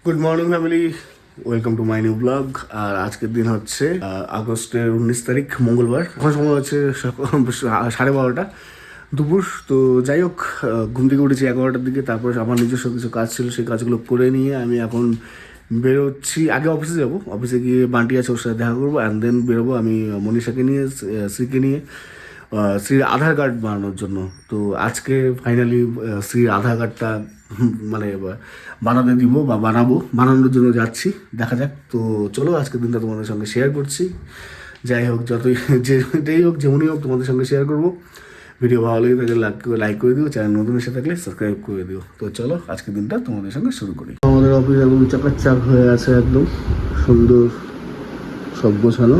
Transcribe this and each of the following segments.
Good morning family, welcome to my new blog. আর আজকের দিন হচ্ছে আগস্টের 19 তারিখ, মঙ্গলবার। এখন সময় হচ্ছে 12:30 দুপুর। তো যাই হোক, ঘুম থেকে উঠেছি 11টার দিকে। তারপর আমার নিজস্ব কিছু কাজ ছিল, সেই কাজগুলো করে নিয়ে আমি এখন বেরোচ্ছি। আগে অফিসে যাব, অফিসে গিয়ে বান্টি আছে, ওর সাথে দেখা করবো, অ্যান্ড দেন বেরোবো আমি মনীষাকে নিয়ে, শ্রীকে নিয়ে শ্রীর আধার কার্ড বানানোর জন্য। তো আজকে ফাইনালি শ্রীর আধার কার্ডটা মানে বানাতে দিব বা বানানোর জন্য যাচ্ছি। দেখা যাক। তো চলো, আজকের দিনটা তোমাদের সঙ্গে শেয়ার করছি। যাই হোক, যতই যেটাই হোক, যেমনই হোক, তোমাদের সঙ্গে শেয়ার করবো। ভিডিও ভালো লেগে থাকলে লাইক করে দিও, চ্যানেল নতুন এসে থাকলে সাবস্ক্রাইব করে দিও। তো চলো, আজকের দিনটা তোমাদের সঙ্গে শুরু করি। আমাদের অফিস একদম চাকাচাক হয়ে আছে, একদম সুন্দর, সব গোছানো।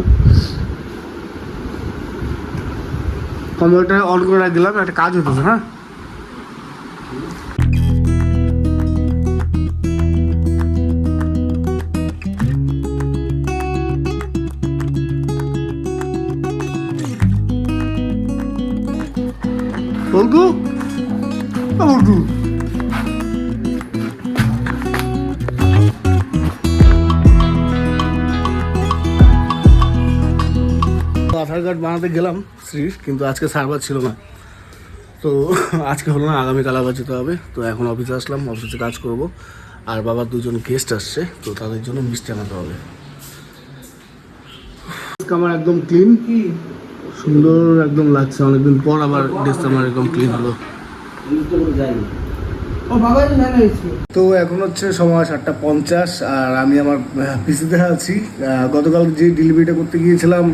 কম্পিউটার অন করে রাখলাম, একটা কাজ হতেছে। হ্যাঁ, বলতু বলতু আধার কার্ড বানাতে গেলাম শ্রীর, কিন্তু আজকে সার্ভার ছিল না। তো আজকে হলো না, আগামীকাল আবার যেতে হবে। তো এখন অফিসে আসলাম, অফিসে কাজ করব। আর বাবার দুজন গেস্ট আসছে, তো তাদের জন্য মিষ্টি আনাতে হবে। আমার একদম ক্লিন, সুন্দর একদম লাগছে। অনেকদিন পর আবার ড্রেস আমার একদম ক্লিন হলো। তো এখন হচ্ছে সময় 7:50, আর আমি আমার পিসিতে আছি। গতকাল যে ডেলিভারিটা করতে গিয়েছিলাম,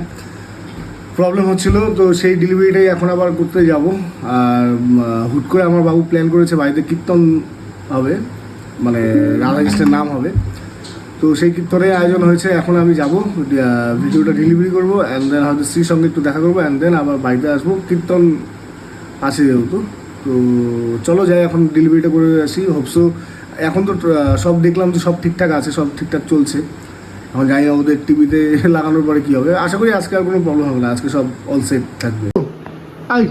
প্রবলেম হচ্ছিল, তো সেই ডেলিভারিটাই এখন আবার করতে যাব। আর হুট করে আমার বাবু প্ল্যান করেছে বাড়িতে কীর্তন হবে, মানে রাধাকৃষ্ণের নাম হবে। তো সেই কীর্তনের আয়োজন হয়েছে। এখন আমি যাব, ভিডিওটা ডেলিভারি করবো, অ্যান্ড দেন হয়তো স্ত্রীর সঙ্গে একটু দেখা করবো, অ্যান্ড দেন আবার বাড়িতে আসবো। কীর্তন আছে যেহেতু, তো চলো যাই, এখন ডেলিভারিটা করে আসি। হোপসো এখন তো সব দেখলাম যে সব ঠিকঠাক আছে, সব ঠিকঠাক চলছে। এখন জানি না ওদের টিভিতে লাগানোর পরে কী হবে। আশা করি আজকে আর কোনো প্রবলেম হবে না, আজকে সব অল সেট থাকবে। আই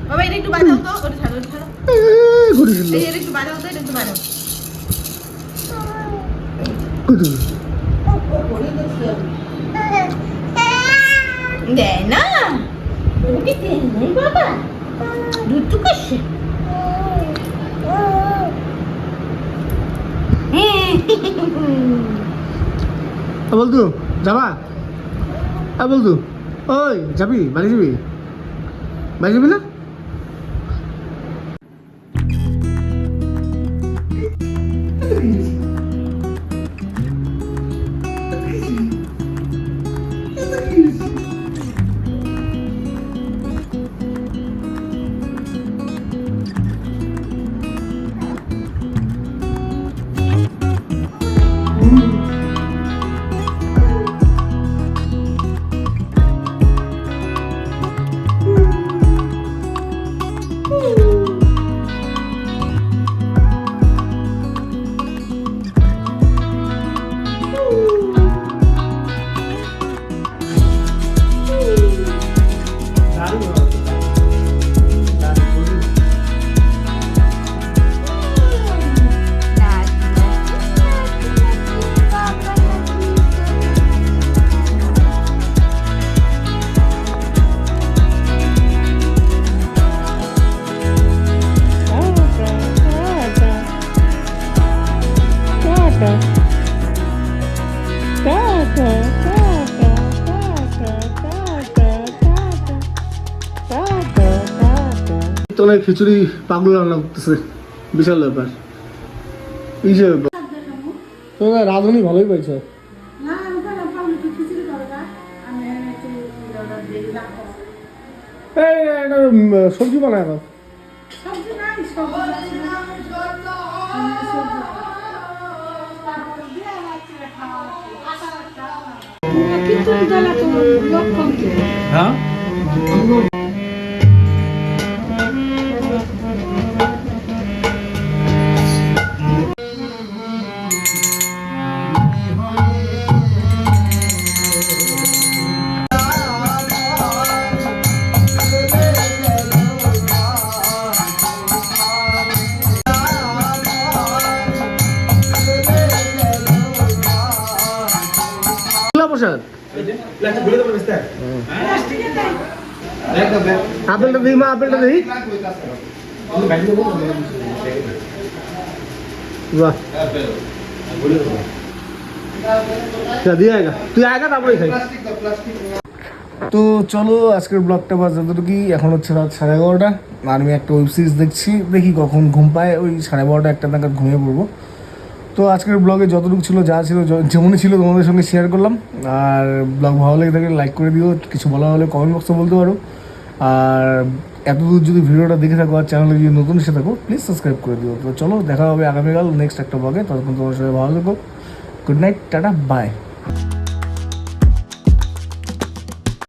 বাবা এটা একটু বাজাও তো, ওটা ছাড়ো, ওটা ছাড়ো। এই এটা একটু বাজাও তো, এটা একটু বাজাও। দে না, ওকে দে না বাবা, দুধ করছে। বলতু যাবা? বলতু, ওই যাবি বাড়ি, যাবি বাড়ি, যাবি না? তো খিচুড়ি পাগল রান্না করতেছে, বিশাল ব্যাপার। এই যে ব্যাপার, তোমার রাঁধুনি ভালোই পাইছো। সবজি বানায় না, হ্যাঁ প্রসাদ আপেলটা দিই মা, আপেলটা দিই। বাহ, দিয়ে আয়গা, তুই আয়গা তারপরে খাই। তো চলো আজকের ব্লগটা বাস যতটুকুই। এখন হচ্ছে রাত 11:30, আর আমি একটা ওয়েব সিরিজ দেখছি, দেখি কখন ঘুম পায়। ওই 12:30 একটা নাগাদ ঘুমিয়ে পড়বো। তো আজকের ব্লগে যতটুকু ছিল, যা ছিল যেমনই ছিল তোমাদের সঙ্গে শেয়ার করলাম। আর ব্লগ ভালো লেগে থাকলে লাইক করে দিও, কিছু বলা হলে কমেন্ট বক্সে বলতে পারো। আর এতদূর যদি ভিডিওটা দেখে থাকো আর চ্যানেলে যদি নতুন এসে থাকো, প্লিজ সাবস্ক্রাইব করে দিও। তো চলো দেখা হবে আগামীকাল নেক্সট একটা ব্লগে। ততক্ষণ তোমার সঙ্গে ভালো থাকো। Good night, tata, by.